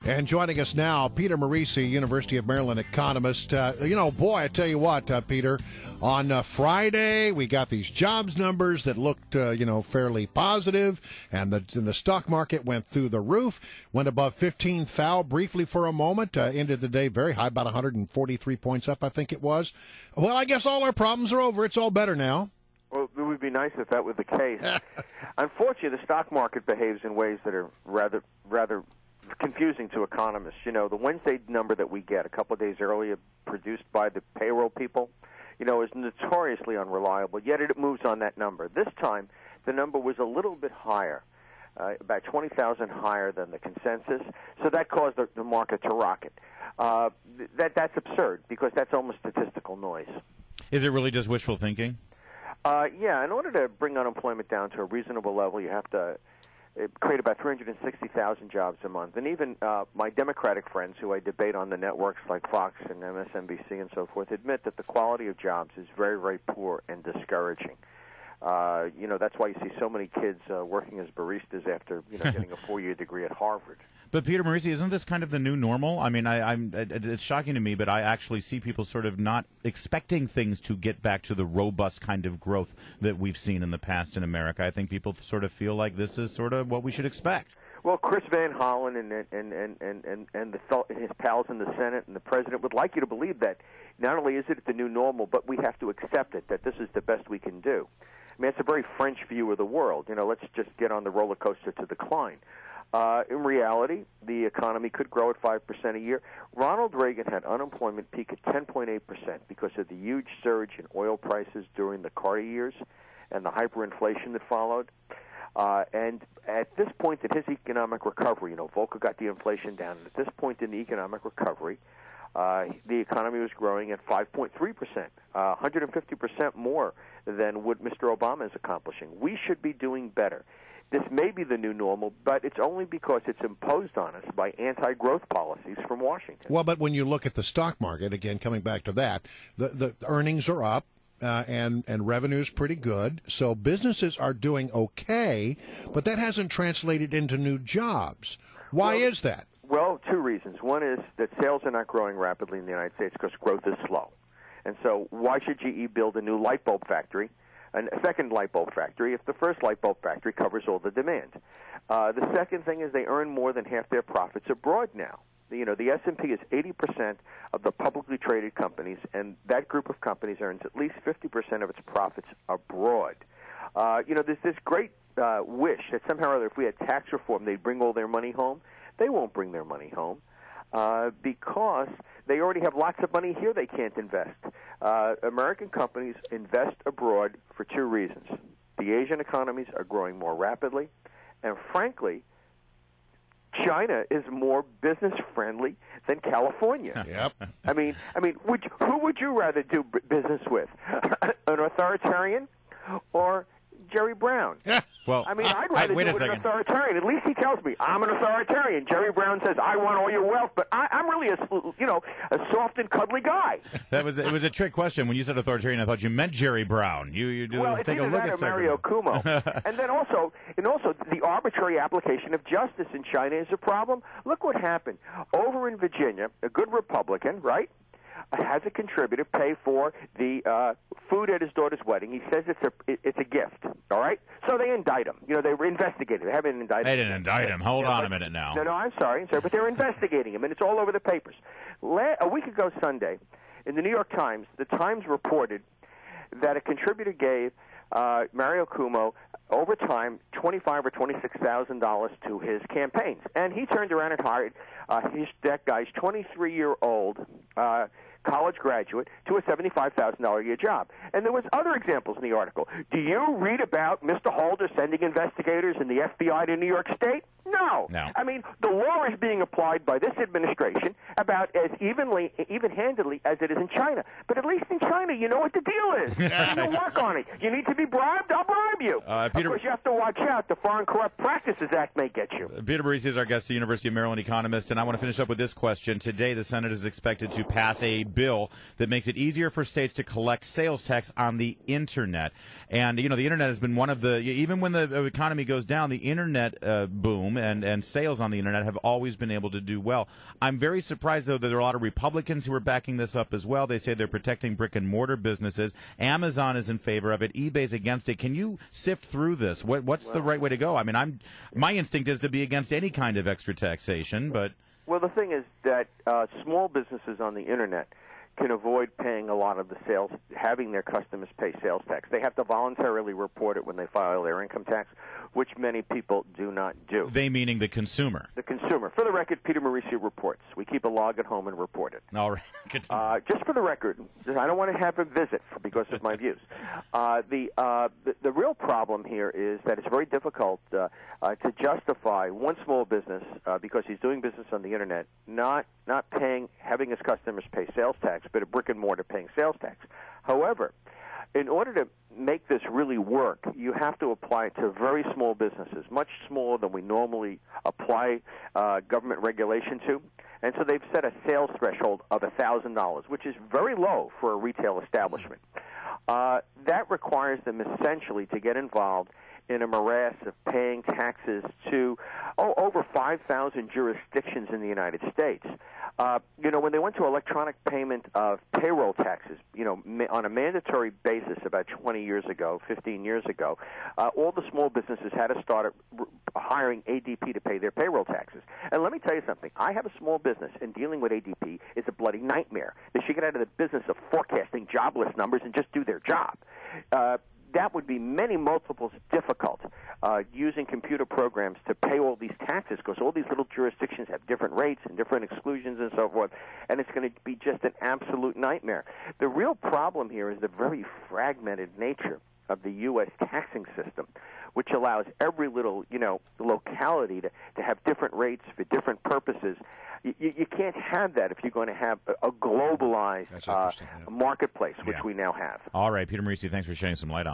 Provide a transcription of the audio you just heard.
And joining us now, Peter Morici, University of Maryland economist. Boy, I tell you what, Peter, on Friday we got these jobs numbers that looked, fairly positive, and the stock market went through the roof, went above 15,000 briefly for a moment, ended the day very high, about 143 points up, I think it was. Well, I guess all our problems are over. It's all better now. Well, it would be nice if that were the case. Unfortunately, the stock market behaves in ways that are rather confusing to economists. You know, the Wednesday number that we get a couple of days earlier, produced by the payroll people, is notoriously unreliable, yet it moves on that number. This time, the number was a little bit higher, about 20,000 higher than the consensus, so that caused the market to rocket. That's absurd, because that's almost statistical noise. Is it really just wishful thinking? Yeah, in order to bring unemployment down to a reasonable level, you have to create about 360,000 jobs a month. And even my Democratic friends who I debate on the networks like Fox and MSNBC and so forth admit that the quality of jobs is very, very poor and discouraging. That's why you see so many kids working as baristas after getting a 4-year degree at Harvard. But Peter Morici, isn't this kind of the new normal? I mean, it's shocking to me, but I actually see people sort of not expecting things to get back to the robust kind of growth that we've seen in the past in America. I think people sort of feel like this is sort of what we should expect. Well, Chris Van Hollen and his pals in the Senate and the president would like you to believe that not only is it the new normal, but we have to accept it, that this is the best we can do. I mean, it's a very French view of the world. Let's just get on the roller coaster to decline. In reality, the economy could grow at 5% a year. Ronald Reagan had unemployment peak at 10.8% because of the huge surge in oil prices during the Carter years and the hyperinflation that followed. And at this point in his economic recovery, Volcker got the inflation down. And at this point in the economic recovery, the economy was growing at 5.3%, 150% more than what Mr. Obama is accomplishing. We should be doing better. This may be the new normal, but it's only because it's imposed on us by anti-growth policies from Washington. Well, but when you look at the stock market, again, coming back to that, the earnings are up. And revenue is pretty good, so businesses are doing okay, but that hasn't translated into new jobs. Why is that? Well, two reasons. One is that sales are not growing rapidly in the United States because growth is slow. And so why should GE build a new light bulb factory, a second light bulb factory, if the first light bulb factory covers all the demand? The second thing is they earn more than half their profits abroad now. The S&P is 80% of the publicly traded companies, and that group of companies earns at least 50% of its profits abroad. There's this great wish that somehow or other, if we had tax reform, they'd bring all their money home. They won't bring their money home because they already have lots of money here they can't invest. American companies invest abroad for two reasons. The Asian economies are growing more rapidly, and frankly, China is more business-friendly than California. Yep. I mean, who would you rather do business with, an authoritarian or Jerry Brown? Well, I'd rather do it with an authoritarian. At least he tells me I'm an authoritarian. Jerry Brown says I want all your wealth, but I'm really a soft and cuddly guy. It was a trick question. When you said authoritarian, I thought you meant Jerry Brown. You do well, take a look at Mario Cuomo, and then also the arbitrary application of justice in China is a problem. Look what happened over in Virginia. A good Republican, right? Has a contributor pay for the food at his daughter's wedding. He says it's a gift. All right, so they indict him. They were investigated. They haven't indicted. They didn't indict him. Hold on a minute now. No, I'm sorry, but they're investigating him, and it's all over the papers. A week ago Sunday, in the New York Times, the Times reported that a contributor gave Mario Cuomo over time $25,000 or $26,000 to his campaigns, and he turned around and hired that guy's 23-year-old college graduate to a $75,000 a year job. And there was other examples in the article. Do you read about Mr. Holder sending investigators in the FBI to New York State? No. I mean, the law is being applied by this administration about as even-handedly as it is in China. But at least in China, you know what the deal is. You work on it. You need to be bribed, I'll bribe you. Of course, you have to watch out. The Foreign Corrupt Practices Act may get you. Peter Morici is our guest, the University of Maryland economist, and I want to finish up with this question. Today, the Senate is expected to pass a bill that makes it easier for states to collect sales tax on the Internet. And, the Internet has been one of the, even when the economy goes down, the Internet boom home, and sales on the internet have always been able to do well. I'm very surprised, though, that there are a lot of Republicans who are backing this up as well. They say they're protecting brick-and-mortar businesses. Amazon is in favor of it. eBay's against it. Can you sift through this? What's the right way to go? I mean, my instinct is to be against any kind of extra taxation, but... Well, the thing is that small businesses on the internet can avoid paying a lot of the sales, having their customers pay sales tax. They have to voluntarily report it when they file their income tax, which many people do not do. They meaning the consumer. The consumer. For the record, Peter Morici reports. We keep a log at home and report it. All right. Just for the record, I don't want to have a visit because of my views. The real problem here is that it's very difficult to justify one small business, because he's doing business on the internet, not having his customers pay sales tax, but a brick and mortar paying sales tax. However, in order to make this really work, you have to apply it to very small businesses, much smaller than we normally apply government regulation to. And so they've set a sales threshold of $1,000, which is very low for a retail establishment. That requires them essentially to get involved in a morass of paying taxes to over 5,000 jurisdictions in the United States. When they went to electronic payment of payroll taxes, on a mandatory basis about 20 years ago, 15 years ago, all the small businesses had to start hiring ADP to pay their payroll taxes. And let me tell you something. I have a small business, and dealing with ADP is a bloody nightmare. They should get out of the business of forecasting jobless numbers and just do their job. That would be many multiples difficult using computer programs to pay all these taxes, because all these little jurisdictions have different rates and different exclusions and so forth, and it's going to be just an absolute nightmare. The real problem here is the very fragmented nature of the U.S. taxing system, which allows every little, locality to have different rates for different purposes. You can't have that if you're going to have a globalized marketplace, which we now have. All right, Peter Morici, thanks for shedding some light on